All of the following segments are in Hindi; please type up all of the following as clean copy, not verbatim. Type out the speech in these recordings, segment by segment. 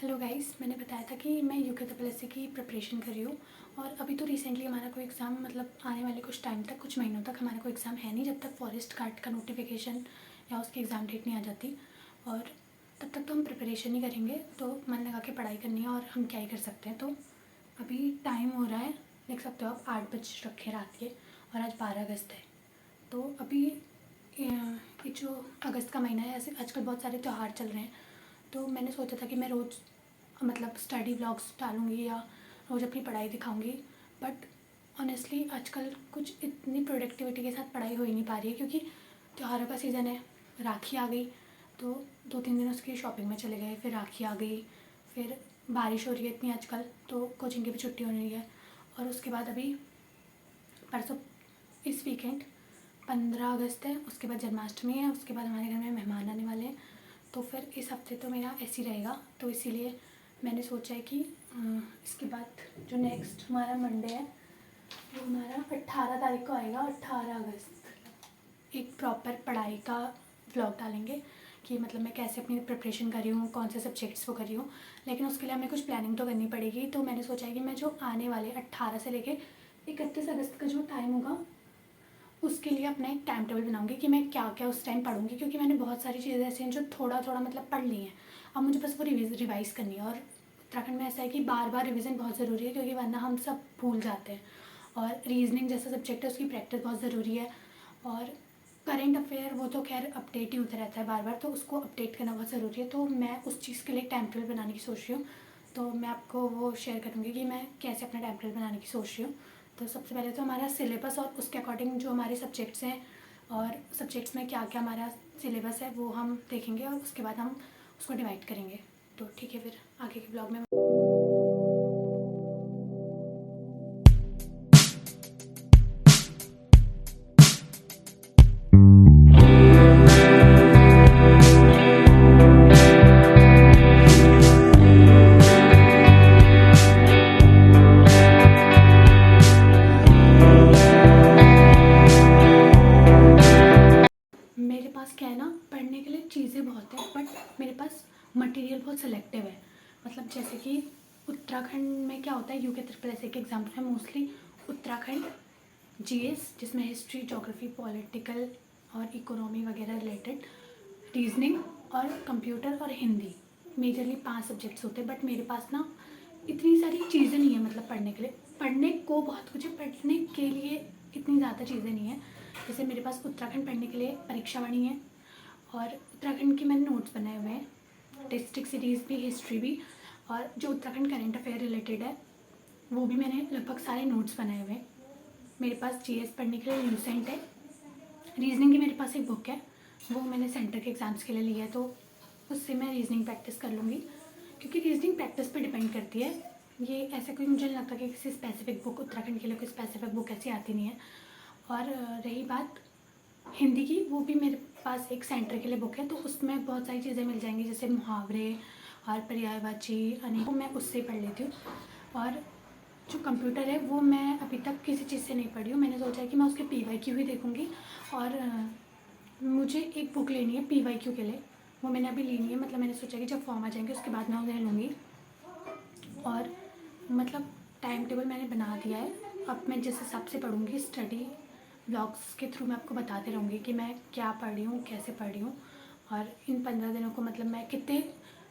हेलो गाइस, मैंने बताया था कि मैं यूकेटीपीएससी की प्रिपरेशन कर रही हूँ। और अभी तो रिसेंटली हमारा कोई एग्ज़ाम मतलब आने वाले कुछ टाइम तक, कुछ महीनों तक हमारा कोई एग्ज़ाम है नहीं, जब तक फॉरेस्ट गार्ड का नोटिफिकेशन या उसकी एग्ज़ाम डेट नहीं आ जाती। और तब तक तो हम प्रिपरेशन ही करेंगे, तो मन लगा के पढ़ाई करनी है। और हम क्या ही कर सकते हैं। तो अभी टाइम हो रहा है, देख सकते हो आप, 8 बज रखे रात के, और आज 12 अगस्त है। तो अभी ये जो अगस्त का महीना है, ऐसे आजकल बहुत सारे त्यौहार चल रहे हैं। तो मैंने सोचा था कि मैं रोज़ मतलब स्टडी व्लॉग्स डालूँगी या रोज़ अपनी पढ़ाई दिखाऊँगी। बट ऑनेस्टली आजकल कुछ इतनी प्रोडक्टिविटी के साथ पढ़ाई हो ही नहीं पा रही है, क्योंकि त्योहारों का सीज़न है। राखी आ गई तो 2-3 दिन उसकी शॉपिंग में चले गए, फिर राखी आ गई, फिर बारिश हो रही है इतनी आजकल, तो कोचिंग की भी छुट्टी हो रही है। और उसके बाद अभी परसों इस वीकेंड 15 अगस्त है, उसके बाद जन्माष्टमी है, उसके बाद हमारे घर में मेहमान आने वाले हैं। तो फिर इस हफ्ते तो मेरा ऐसे ही रहेगा। तो इसीलिए मैंने सोचा है कि इसके बाद जो नेक्स्ट हमारा मंडे है वो हमारा 18 तारीख को आएगा, 18 अगस्त। एक प्रॉपर पढ़ाई का व्लॉग डालेंगे कि मतलब मैं कैसे अपनी प्रिपरेशन कर रही हूँ, कौन से सब्जेक्ट्स को कर रही हूँ। लेकिन उसके लिए हमें कुछ प्लानिंग तो करनी पड़ेगी। तो मैंने सोचा है कि मैं जो आने वाले 18 से लेके 31 अगस्त का जो टाइम होगा, उसके लिए अपना एक टाइम टेबल बनाऊंगी कि मैं क्या क्या उस टाइम पढ़ूंगी। क्योंकि मैंने बहुत सारी चीज़ें ऐसी हैं जो थोड़ा थोड़ा मतलब पढ़ ली हैं, अब मुझे बस वो रिवाइज़ करनी है। और उत्तराखंड में ऐसा है कि बार बार रिवीजन बहुत ज़रूरी है, क्योंकि वरना हम सब भूल जाते हैं। और रीजनिंग जैसा सब्जेक्ट है, उसकी प्रैक्टिस बहुत ज़रूरी है। और करेंट अफेयर वो तो खैर अपडेट ही होता रहता है बार बार, तो उसको अपडेट करना बहुत ज़रूरी है। तो मैं उस चीज़ के लिए टाइम टेबल बनाने की सोच रही हूँ। तो मैं आपको वो शेयर करूँगी कि मैं कैसे अपना टाइम टेबल बनाने की सोच रही हूँ। तो सबसे पहले तो हमारा सिलेबस और उसके अकॉर्डिंग जो हमारे सब्जेक्ट्स हैं और सब्जेक्ट्स में क्या क्या हमारा सिलेबस है वो हम देखेंगे, और उसके बाद हम उसको डिवाइड करेंगे। तो ठीक है, फिर आगे के ब्लॉग में मेरे पास क्या है ना, पढ़ने के लिए चीज़ें बहुत हैं, बट मेरे पास मटेरियल बहुत सेलेक्टिव है। मतलब जैसे कि उत्तराखंड में क्या होता है, यूकेटीपीएससी के एग्जाम्स में मोस्टली उत्तराखंड जीएस, जिसमें हिस्ट्री, ज्योग्राफी, पॉलिटिकल और इकोनॉमी वगैरह रिलेटेड, रीजनिंग और कंप्यूटर और हिंदी, मेजरली 5 सब्जेक्ट्स होते हैं। बट मेरे पास ना इतनी सारी चीज़ें नहीं है, मतलब पढ़ने के लिए। पढ़ने को बहुत कुछ है, पढ़ने के लिए इतनी ज़्यादा चीज़ें नहीं है। जैसे मेरे पास उत्तराखंड पढ़ने के लिए परीक्षावाणी है, और उत्तराखंड के मैंने नोट्स बनाए हुए हैं, डिस्ट्रिक्ट सीरीज़ भी, हिस्ट्री भी, और जो उत्तराखंड करेंट अफेयर रिलेटेड है वो भी मैंने लगभग सारे नोट्स बनाए हुए हैं। मेरे पास जीएस पढ़ने के लिए ल्यूसेंट है। रीजनिंग की मेरे पास एक बुक है, वो मैंने सेंटर के एग्ज़ाम्स के लिए लिया है, तो उससे मैं रीजनिंग प्रैक्टिस कर लूँगी। क्योंकि रीजनिंग प्रैक्टिस पे डिपेंड करती है। ये ऐसे कोई मुझे नहीं लगता कि किसी स्पेसिफिक बुक, उत्तराखंड के लिए कोई स्पेसिफिक बुक ऐसी आती नहीं है। और रही बात हिंदी की, वो भी मेरे पास एक सेंटर के लिए बुक है, तो उसमें बहुत सारी चीज़ें मिल जाएंगी, जैसे मुहावरे और पर्यायवाची अनेक, मैं उससे पढ़ लेती हूँ। और जो कंप्यूटर है वो मैं अभी तक किसी चीज़ से नहीं पढ़ी हूँ। मैंने सोचा है कि मैं उसके पीवाईक्यू ही देखूँगी। और मुझे एक बुक लेनी है पीवाईक्यू के लिए, वो मैंने अभी लेनी है। मतलब मैंने सोचा कि जब फॉर्म आ जाएंगे उसके बाद मैं उन्हें लूँगी। और मतलब टाइम टेबल मैंने बना दिया है। अब मैं जिस हिसाब से पढ़ूँगी, स्टडी व्लॉग्स के थ्रू मैं आपको बताते रहूँगी कि मैं क्या पढ़ रही हूँ, कैसे पढ़ रही हूँ, और इन 15 दिनों को मतलब मैं कितने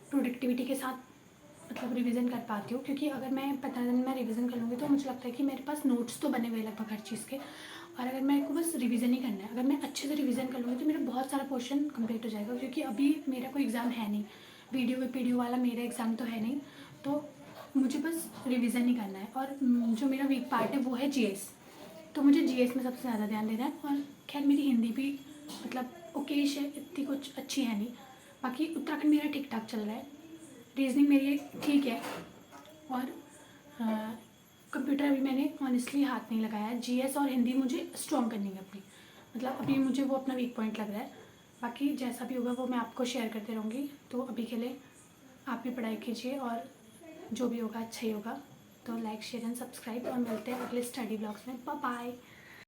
प्रोडक्टिविटी के साथ मतलब रिवीजन कर पाती हूँ। क्योंकि अगर मैं 15 दिन में रिवीजन कर लूँगी तो मुझे लगता है कि मेरे पास नोट्स तो बने हुए लगभग हर चीज़ के, और अगर मेरे को बस रिवीजन ही करना है, अगर मैं अच्छे से रिवीजन कर लूँगी तो मेरा बहुत सारा पोर्शन कंप्लीट हो जाएगा। क्योंकि अभी मेरा कोई एग्ज़ाम है नहीं, वीडियो वाला मेरा एग्ज़ाम तो है नहीं, तो मुझे बस रिवीजन ही करना है। और जो मेरा वीक पार्ट है वो है जीएस, तो मुझे जीएस में सबसे ज़्यादा ध्यान देना है। और खैर मेरी हिंदी भी मतलब ओकेश है, इतनी कुछ अच्छी है नहीं। बाकी उत्तराखंड मेरा ठीक ठाक चल रहा है, रीजनिंग मेरी ठीक है, और कंप्यूटर अभी मैंने ऑनेस्टली हाथ नहीं लगाया है। जीएस और हिंदी मुझे स्ट्रॉन्ग करनी है अपनी, मतलब अभी मुझे वो अपना वीक पॉइंट लग रहा है। बाकी जैसा भी होगा वो मैं आपको शेयर करते रहूँगी। तो अभी के लिए आप भी पढ़ाई कीजिए, और जो भी होगा अच्छा ही होगा। तो लाइक, शेयर एंड सब्सक्राइब, और मिलते हैं अगले स्टडी ब्लॉग्स में। Bye bye.